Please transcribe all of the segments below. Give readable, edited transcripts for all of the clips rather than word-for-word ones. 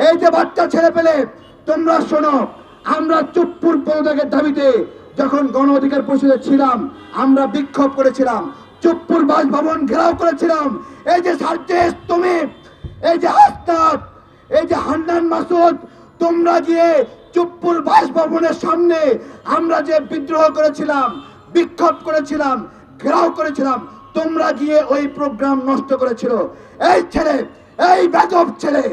এই যে বাচ্চা ছেলে পেলে, তোমরা শোনো, আমরা চুপ্পুর পদত্যাগের দাবিতে যখন গণ অধিকার পরিষদে ছিলাম, আমরা বিক্ষোভ করেছিলাম, চুপ্পুর বাসভবন ঘেরাও করেছিলাম। এই যে সার্জেস, তুমি, এই যে হাসনাত, এই যে হান্নান মাসুদ, তোমরা গিয়ে চুপ্পুর বাসভবনের সামনে আমরা যে বিদ্রোহ করেছিলাম, বিক্ষোভ করেছিলাম, ঘেরাও করেছিলাম, তোমরা গিয়ে ওই প্রোগ্রাম নষ্ট করেছিল। এই ছেলে, এই বেদব ছেলে,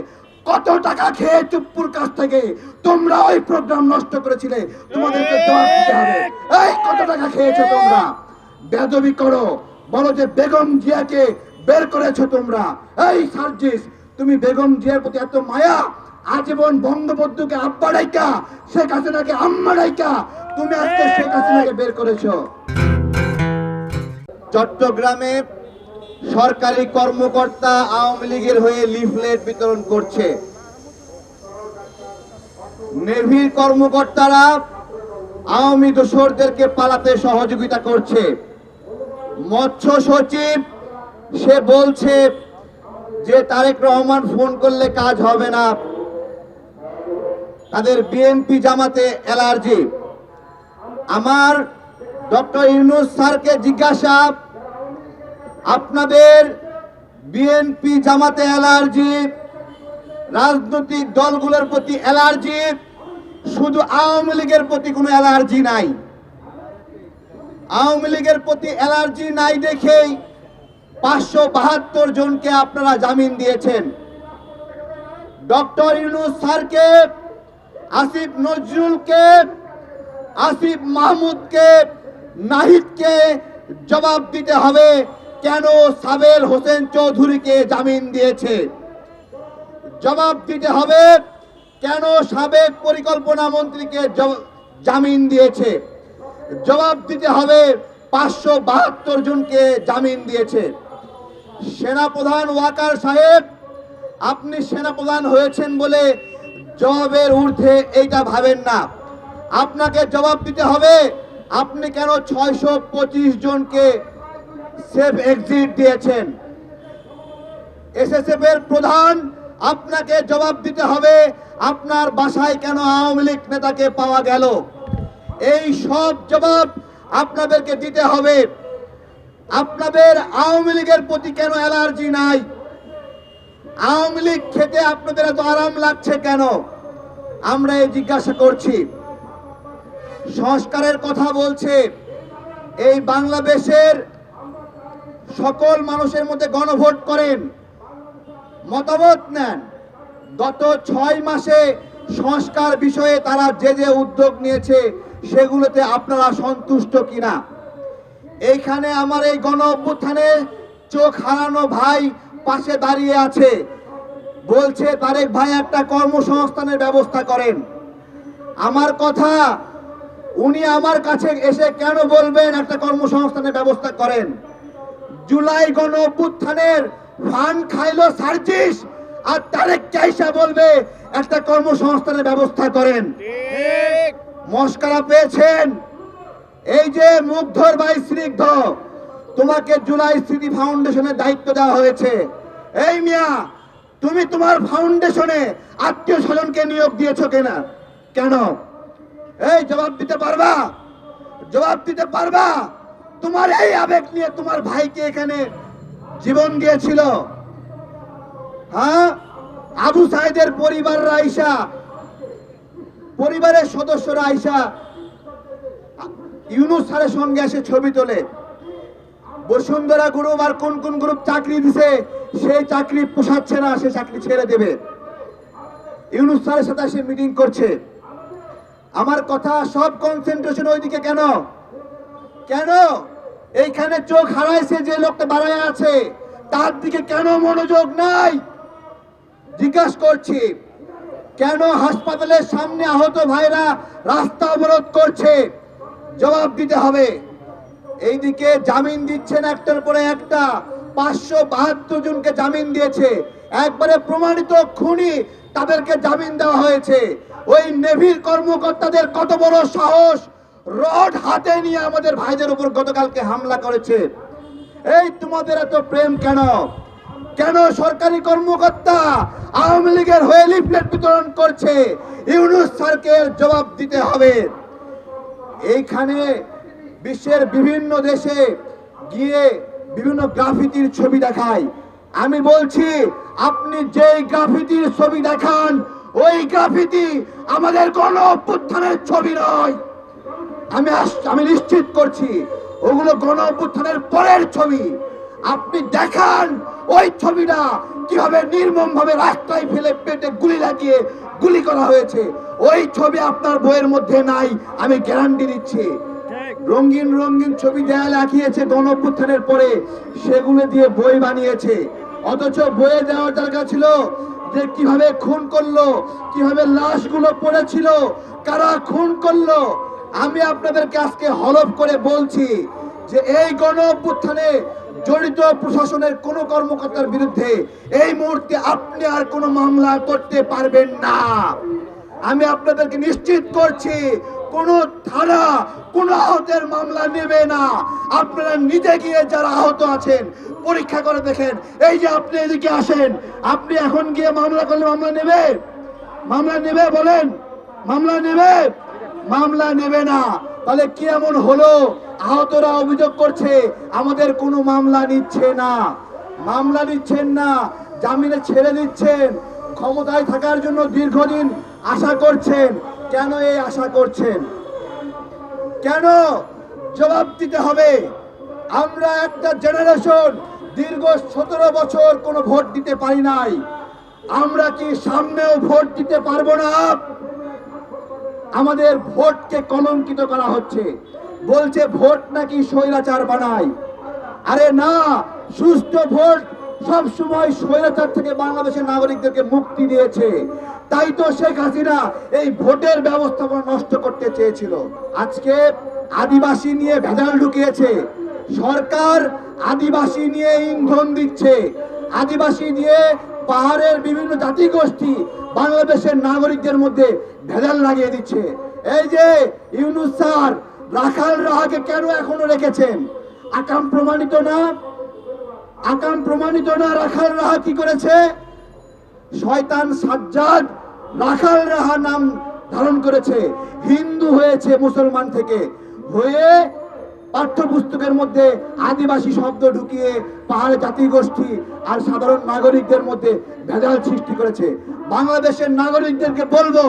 কত টাকা খেয়ে চুপ্পুর কাছ থেকে তোমরা ওই প্রোগ্রাম নষ্ট করেছিলে, তোমাদেরকে জবাব দিতে হবে। এই কত টাকা খেয়েছো তোমরা? বেদবি করো, বলো যে বেগম জিয়াকে বের করেছো তোমরা। এই সার্জিস, তুমি বেগম জিয়ার প্রতি এত মায়া, আজীবন বঙ্গবন্ধুকে আব্বা ডাইকা, শেখ হাসিনাকে আম্মা ডাইকা তুমি আজকে শেখ হাসিনাকে বের করেছো। চট্টগ্রামে সরকারি কর্মকর্তা আওয়ামী লীগের হয়ে লিফলেট বিতরণ করছে। নেভির কর্মকর্তারা আওয়ামী দোসরদেরকে পালাতে সহযোগিতা করছে। মৎস্য সচিব সে বলছে যে তারেক রহমান ফোন করলে কাজ হবে না, তাদের বিএনপি জামাতে অ্যালার্জি। আমার ডক্টর ইউনূস স্যারকে জিজ্ঞাসা, আপনাদের বিএনপি জামাতে অ্যালার্জি, রাজনৈতিক দলগুলোর প্রতি অ্যালার্জি, শুধু আওয়ামী লীগের প্রতি কোনো অ্যালার্জি নাই। আওয়ামী লীগের প্রতি অ্যালার্জি নাই দেখেই 572 জনকে আপনারা জামিন দিয়েছেন। ডক্টর ইউনূস স্যারকে, আসিফ নজরুলকে, আসিফ মাহমুদকে, নাহিদকে জবাব দিতে হবে কেন সাবের হোসেন চৌধুরীকে জামিন দিয়েছে। জবাব দিতে হবে কেন সাবেক পরিকল্পনা মন্ত্রীকে জামিন দিয়েছে। জবাব দিতে হবে 572 জনকে জামিন দিয়েছে। সেনাপ্রধান ওয়াকার সাহেব, আপনি সেনাপ্রধান হয়েছেন বলে জবাবের ঊর্ধ্বে এইটা ভাবেন না। আপনাকে জবাব দিতে হবে আপনি কেন 625 জনকে সেফ এক্সিট দিয়েছেন। এসএসএফ এর প্রধান, আপনাকে জবাব দিতে হবে আপনার বাসায় কেন আওয়ামী লীগ নেতাকে পাওয়া গেল। এই সব জবাব আপনাদেরকে দিতে হবে। আপনাদের আওয়ামী লীগের প্রতি কেন অ্যালার্জি নাই? আওয়ামী লীগ খেতে আপনাদের এত আরাম লাগছে কেন? আমরা এই জিজ্ঞাসা করছি। সংস্কারের কথা বলছে, এই বাংলাদেশের সকল মানুষের মধ্যে গণভোট করেন, মতামত নেন। গত 6 মাসে সংস্কার বিষয়ে তারা যে যে উদ্যোগ নিয়েছে সেগুলোতে আপনারা সন্তুষ্ট কিনা? এইখানে আমার এই গণ অভ্যুত্থানে চোখ হারানো ভাই পাশে দাঁড়িয়ে আছে, বলছে তারেক ভাই একটা কর্মসংস্থানের ব্যবস্থা করেন। আমার কথা, উনি আমার কাছে এসে কেন বলবেন একটা কর্মসংস্থানের ব্যবস্থা করেন? জুলাই গণ অভ্যুত্থানের ফান্ড খাইলো সার্জিস, আর তারেক কাইসা বলবে একটা কর্মসংস্থানের ব্যবস্থা করেন। মস্কারা পেয়েছেন। এই যে মুগ্ধর ভাই স্নিগ্ধ, তোমাকে জুলাই স্মৃতি ফাউন্ডেশনের দায়িত্ব দেওয়া হয়েছে। এই মিয়া, তুমি তোমার ফাউন্ডেশনে আত্মীয় স্বজনকে নিয়োগ দিয়েছো কিনা? কেন? এই জবাব দিতে পারবা? জবাব দিতে পারবা? তোমার এই আবেগ নিয়ে তোমার ভাইকে এখানে জীবন দিয়েছিল। হ্যাঁ, আবু সাইদের পরিবাররা আইসা, পরিবারের সদস্যরা আইসা ইউনূস স্যারের সঙ্গে এসে ছবি তোলে। বসুন্ধরা গ্রুপ আর কোন কোন গ্রুপ চাকরি দিছে, সেই চাকরি পোষাচ্ছে না, সে চাকরি ছেড়ে দেবে। ইউনূস স্যারের সাথে এসে মিটিং করছে। আমার কথা, সব কনসেন্ট্রেশন ওইদিকে কেন? কেন এইখানে চোখ হারাইছে যে লোকটা দাঁড়ায় আছে, তার দিকে কেন মনোযোগ নাই? জিজ্ঞাসা করছি। কেন হাসপাতালের সামনে আহত ভাইরা রাস্তা অবরোধ করছে? জবাব দিতে হবে। এইদিকে জামিন দিচ্ছেন একটার পরে একটা, 572 জনকে জামিন দিয়েছে, একবারে প্রমাণিত খুনি, তাদেরকে জামিন দেওয়া হয়েছে। ওই নেভির কর্মকর্তাদের কত বড় সাহস, রড হাতে নিয়ে আমাদের ভাইদের উপর গতকালকে হামলা করেছে। এই তোমাদের এত প্রেম কেন? কেন সরকারি কর্মকর্তা আওয়ামী লীগের হয়ে লিফলেট বিতরণ করছে? ইউনূস স্যারকে এর জবাব দিতে হবে। এইখানে বিশ্বের বিভিন্ন দেশে গিয়ে বিভিন্ন গ্রাফিতির ছবি দেখায়। আমি বলছি, আপনি যেই গ্রাফিতির ছবি দেখান, ওই গ্রাফিতি আমাদের গণ অভ্যুত্থানের ছবি নয়। আমি নিশ্চিত করছি ওগুলো গণ অভ্যুত্থানের পরের ছবি। আপনি দেখান ওই ছবিটা কিভাবে নির্মম ভাবে রাস্তায় ফেলে পেটে গুলি লাগিয়ে গুলি করা হয়েছে। ওই ছবি আপনার বইয়ের মধ্যে নাই, আমি গ্যারান্টি দিচ্ছি। রঙিন রঙিন ছবি দেয়ালে আঁকিয়েছে গণ অভ্যুত্থানের পরে, সেগুলো দিয়ে বই বানিয়েছে। অথচ বইয়ে দেওয়ার দরকার ছিল যে কিভাবে খুন করলো, কিভাবে লাশগুলো পড়েছিল, কারা খুন করলো। আমি আপনাদেরকে আজকে হলফ করে বলছি যে এই গণ অভ্যুত্থানে জড়িত প্রশাসনের কোন কর্মকর্তার বিরুদ্ধে এই মুহূর্তে আপনি আর কোনো মামলা করতে পারবেন না। আমি আপনাদেরকে নিশ্চিত করছি কোন থানা কোন আহতের মামলা নেবে না। আপনারা নিজে গিয়ে যারা আহত আছেন পরীক্ষা করে দেখেন। এই যে আপনি এদিকে আসেন, আপনি এখন গিয়ে মামলা করলে মামলা নেবে? মামলা নেবে বলেন? মামলা নেবে? মামলা নেবে না। তাহলে কি এমন হলো? আহতরা অভিযোগ করছে আমাদের কোনো মামলা নিচ্ছে না, মামলা নিচ্ছেন না, জামিনে ছেড়ে দিচ্ছেন। ক্ষমতায় থাকার জন্য দীর্ঘদিন আশা করছেন। কেন এই আশা করছেন? কেন? জবাব দিতে হবে। আমরা একটা জেনারেশন দীর্ঘ 17 বছর কোনো ভোট দিতে পারি নাই। আমরা কি সামনেও ভোট দিতে পারবো না? আমাদের ভোটকে কলঙ্কিত করা হচ্ছে, বলছে ভোট নাকি স্বৈরাচার বানায়। আরে না, সুষ্ঠু ভোট সব সময় স্বৈরাচার থেকে বাংলাদেশের নাগরিকদেরকে মুক্তি দিয়েছে। তাই তো শেখ হাসিনা এই ভোটের ব্যবস্থাপনা নষ্ট করতে চেয়েছিল। আজকে আদিবাসী নিয়ে ভেজাল ঢুকিয়েছে সরকার, আদিবাসী নিয়ে ইন্ধন দিচ্ছে, আদিবাসী দিয়ে পাহাড়ের বিভিন্ন জাতিগোষ্ঠী বাংলাদেশের নাগরিকদের মধ্যে ভেজাল লাগিয়ে দিচ্ছে। এই যে ইউনূস স্যার রাখাল রাহাকে কেন এখনো রেখেছেন? আকাম প্রমাণিত না? আকাম প্রমাণিত না? রাখাল রাহা কি করেছে? শয়তান সাজ্জাদ রাখাল রাহা নাম ধারণ করেছে, হিন্দু হয়েছে মুসলমান থেকে হয়ে পাঠ্যপুস্তকের মধ্যে আদিবাসী শব্দ ঢুকিয়ে পাহাড় জাতিগোষ্ঠী আর সাধারণ নাগরিকদের মধ্যে ভেজাল সৃষ্টি করেছে। বাংলাদেশের নাগরিকদেরকে বলবো,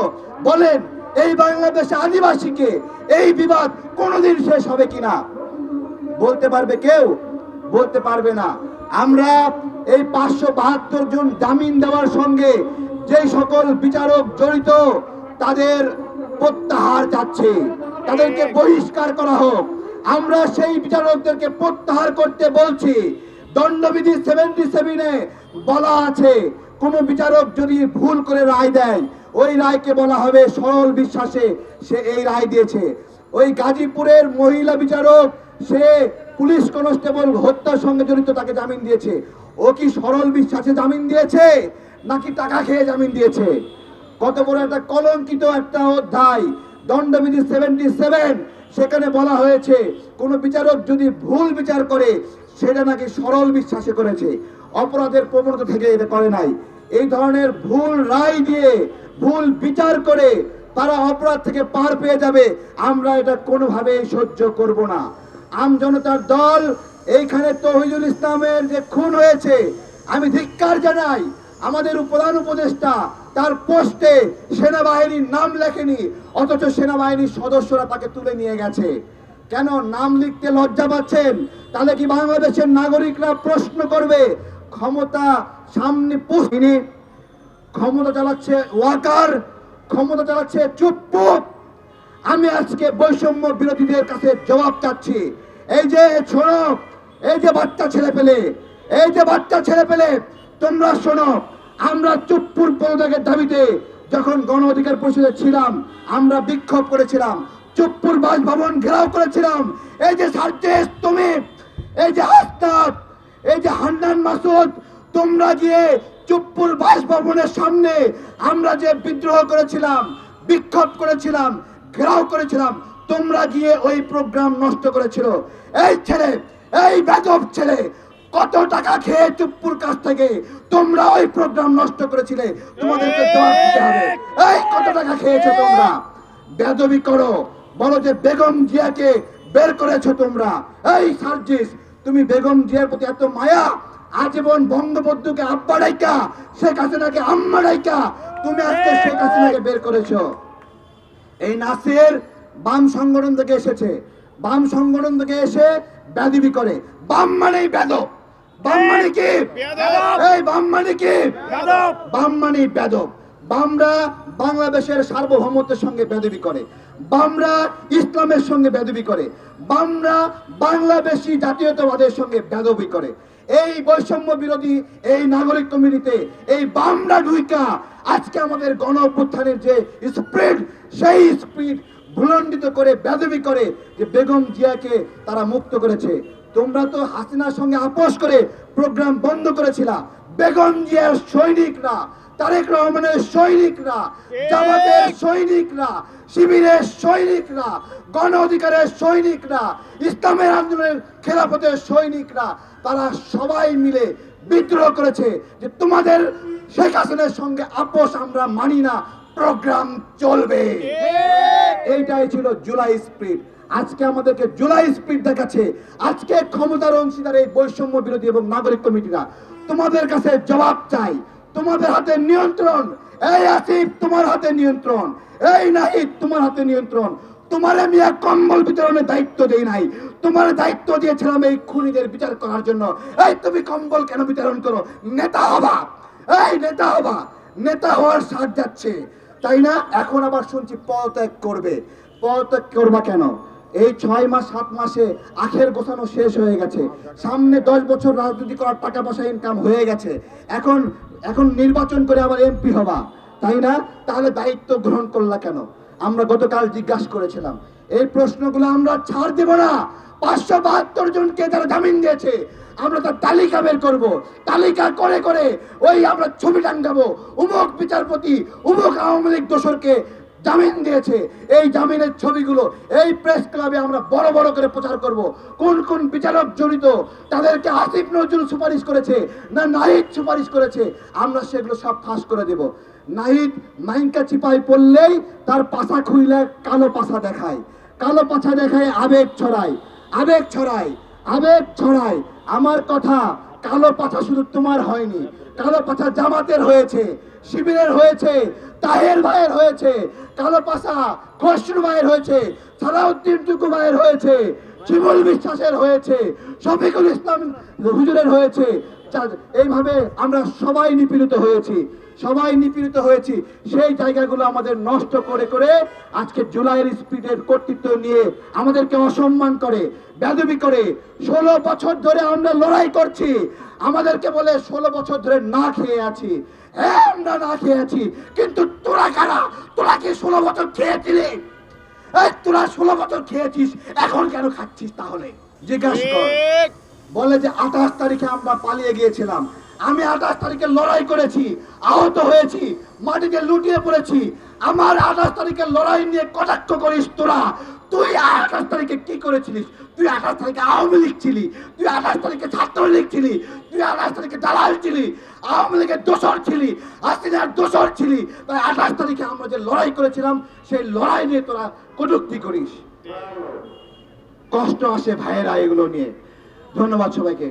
বলেন এই বাংলাদেশে আদিবাসীকে এই বিবাদ কোনোদিন শেষ হবে কিনা? বলতে পারবে কেউ? বলতে পারবে না। আমরা এই 572 জন জামিন দেওয়ার সঙ্গে যে সকল বিচারক জড়িত তাদের প্রত্যাহার চাচ্ছে, তাদেরকে বহিষ্কার করা হোক। আমরা সেই বিচারকদেরকে প্রত্যাহার করতে বলছি। দণ্ডবিধি 77-এ বলা আছে কোন বিচারক যদি ভুল করে রায় দেয়, ওই রায়কে বলা হবে সরল বিশ্বাসে সে এই রায় দিয়েছে। ওই গাজীপুরের মহিলা বিচারক, সে পুলিশ কনস্টেবল হত্যার সঙ্গে জড়িত, তাকে জামিন দিয়েছে। ও কি সরল বিশ্বাসে জামিন দিয়েছে নাকি টাকা খেয়ে জামিন দিয়েছে? কত বড় একটা কলঙ্কিত একটা অধ্যায় দণ্ডবিধি 77, সেখানে বলা হয়েছে কোন বিচারক যদি ভুল বিচার করে সেটা নাকি সরল বিশ্বাসে করেছে, অপরাধের প্রবণতা থেকে এটা করে নাই। এই ধরনের ভুল রায় দিয়ে ভুল বিচার করে তারা অপরাধ থেকে পার পেয়ে যাবে, আমরা এটা কোনোভাবেই সহ্য করব না। আমজনতার দল এইখানে তৌহিদুল ইসলামের যে খুন হয়েছে, আমি ধিক্কার জানাই। আমাদের প্রধান উপদেষ্টা তার পোস্টে সেনাবাহিনীর নাম লেখেনি, অথচ সেনাবাহিনীর সদস্যরা তাকে তুলে নিয়ে গেছে। কেন নাম লিখতে লজ্জা পাচ্ছেন? তাহলে কি বাংলাদেশের নাগরিকরা প্রশ্ন করবে? ক্ষমতা সামনে পুষিনি, ক্ষমতা চালাচ্ছে ওয়াকার, ক্ষমতা চালাচ্ছে চুপ্পুপ। আমি আজকে বৈষম্য বিরোধীদের কাছে জবাব চাচ্ছি। এই যে শোনো, এই যে বাচ্চা ছেলে পেলে, এই যে বাচ্চা ছেলে পেলে, তোমরা শোনো, আমরা চুপ্পুর পদত্যাগের দাবিতে যখন গণ অধিকার পরিষদে ছিলাম, আমরা বিক্ষোভ করেছিলাম, চুপ্পুর বাসভবন ঘেরাও করেছিলাম। এই যে সার্জেস, তুমি, এই যে হাসনাত, এই যে হান্নান মাসুদ, তোমরা গিয়ে চুপ্পুর বাসভবনের সামনে আমরা যে বিদ্রোহ করেছিলাম, বিক্ষোভ করেছিলাম, ঘেরাও করেছিলাম, তোমরা গিয়ে ওই প্রোগ্রাম নষ্ট করেছিল। এই ছেলে, এই বেদব ছেলে, কত টাকা খেয়ে চুপ্পুর কাছ থেকে তোমরা ওই প্রোগ্রাম নষ্ট করেছিলে, তোমাদেরকে জবাব দিতে হবে। এই কত টাকা খেয়েছো তোমরা? বেয়াদবি করো, বলো যে বেগম জিয়াকে বের করেছো তোমরা। এই সার্জিস, তুমি বেগম জিয়ার প্রতি এত মায়া, আজীবন বঙ্গবন্ধুকে আব্বা ডাইকা, শেখ হাসিনাকে আম্মা ডাইকা তুমি আজকে শেখ হাসিনাকে বের করেছো। এই নাসির বাম সংগঠন থেকে এসেছে, বাম সংগঠন থেকে এসে বেয়াদবি করে। বাম মানেই বেদব। বাম মানে কি? এই বাম মানে কি? বাম মানে বেদব। বামরা বাংলাদেশের সার্বভৌমত্বের সঙ্গে বেয়াদবি করে, বামরা ইসলামের সঙ্গে বেয়াদবি করে, বামরা বাংলাদেশি জাতীয়তাবাদের সঙ্গে বেয়াদবি করে। এই বৈষম্য বিরোধী এই নাগরিক কমিটিতে এই বামরা ঢুইকা আজকে আমাদের গণ অভ্যুত্থানের যে স্পিরিট, সেই স্পিরিট ভুলণ্ডিত করে বেয়াদবি করে যে বেগম জিয়াকে তারা মুক্ত করেছে। তোমরা তো হাসিনার সঙ্গে আপোষ করে প্রোগ্রাম বন্ধ করেছিলা। বেগম জিয়ার সৈনিকরা, তারেক রহমানের সৈনিকরা, জামাতের সৈনিকরা, শিবিরের সৈনিকরা, গণ অধিকারের সৈনিকরা, ইসলামের আন্দোলনের খেলাফতের সৈনিকরা, তারা সবাই মিলে বিদ্রোহ করেছে যে তোমাদের শেখ হাসিনার সঙ্গে আপোষ আমরা মানি না, প্রোগ্রাম চলবে। এইটাই ছিল জুলাই স্পিরিট। আজকে আমাদেরকে জুলাই স্পিরিট দেখাচ্ছে। আজকে ক্ষমতার অংশীদার এই বৈষম্য বিরোধী এবং নাগরিক কমিটিরা তোমাদের কাছে জবাব চাই। তোমাদের হাতে নিয়ন্ত্রণ। এই আসিফ তোমার হাতে নিয়ন্ত্রণ, এই নাহিদ তোমার হাতে নিয়ন্ত্রণ। তোমার আমি এক কম্বল বিতরণের দায়িত্ব দেই নাই, তোমার দায়িত্ব দিয়েছিলাম এই খুনিদের বিচার করার জন্য। এই তুমি কম্বল কেন বিতরণ করো? নেতা হবা, এই নেতা হবা, নেতা হওয়ার স্বাদ যাচ্ছে তাই না? এখন আবার শুনছি পদত্যাগ করবে। পদত্যাগ করবা কেন? এই 6 মাস 7 মাসে আখের গোছানো শেষ হয়ে গেছে। সামনে 10 বছর রাজনীতি করার টাকা পয়সা ইনকাম হয়ে গেছে। এখন নির্বাচন করে আবার এমপি হবা তাই না? তাহলে দায়িত্ব গ্রহণ করলা কেন? আমরা গতকাল জিজ্ঞাসা করেছিলাম, এই প্রশ্নগুলো আমরা ছাড় দেব না। 572 জনকে যারা জামিন দিয়েছে আমরা তার তালিকা বের করব। তালিকা করে করে ওই আমরা ছবি টাঙ্গাবো, উমুক বিচারপতি উমুক আওয়ামী লীগ দোসরকে জামিন দিয়েছে। এই জামিনের ছবিগুলো এই প্রেস ক্লাবে আমরা বড় বড় করে প্রচার করব। কোন কোন বিচারক জড়িত, তাদেরকে আসিফ নজরুল সুপারিশ করেছে না নাহিদ সুপারিশ করেছে, আমরা সেগুলো সব ফাঁস করে দেব। নাহিদ মাইনকা চিপাই পড়লেই তার পাছা খুইলে কালো পাছা দেখায়, কালো পাছা দেখায় আবেগ ছড়ায়, আবেগ ছড়ায়, আবেগ ছড়ায়। আমার কথা, কালো পাছা শুধু তোমার হয়নি, কালো পাছা জামাতের হয়েছে, শিবিরের হয়েছে, তাহের ভাইয়ের হয়েছে, কালো পাছা খসরু ভাইয়ের হয়েছে, সালাউদ্দিন টুকু ভাইয়ের হয়েছে, শিমুল বিশ্বাসের হয়েছে, শফিকুল ইসলাম হুজুরের হয়েছে। এইভাবে আমরা সবাই নিপীড়িত হয়েছি, সবাই নিপীড়িত হয়েছি। সেই জায়গাগুলো আমাদের নষ্ট করে করে আজকে জুলাইয়ের স্পিরিটের কর্তৃত্ব নিয়ে আমাদেরকে অসম্মান করে, বেয়াদবি করে। 16 বছর ধরে আমরা লড়াই করছি, আমাদেরকে বলে 16 বছর ধরে না খেয়ে আছি। হ্যাঁ আমরা না খেয়ে আছি, কিন্তু তোরা কারা? তোরা কি 16 বছর খেয়েছিলি? এই তোরা 16 বছর খেয়েছিস, এখন কেন খাচ্ছিস? তাহলে জিজ্ঞাসা কর। বলে যে 28 তারিখে আমরা পালিয়ে গিয়েছিলাম। আমি 28 তারিখে লড়াই করেছি, আহত হয়েছি, মাটিতে লুটিয়ে পড়েছি। আমার 28 তারিখের লড়াই নিয়ে কটাক্ষ করিস তোরা। তুই 28 তারিখে কি করেছিলিস? তুই 28 তারিখে আওয়ামী লীগ ছিলি, তুই 28 তারিখে ছাত্রলীগ ছিলি, তুই 28 তারিখে দালাল ছিলি, আওয়ামী লীগের দোসর ছিলি, হাসিনার দোসর ছিলি। তাই 28 তারিখে আমরা যে লড়াই করেছিলাম সেই লড়াই নিয়ে তোরা কটূক্তি করিস। কষ্ট আসে ভাইয়েরা এগুলো নিয়ে। ধন্যবাদ সবাইকে।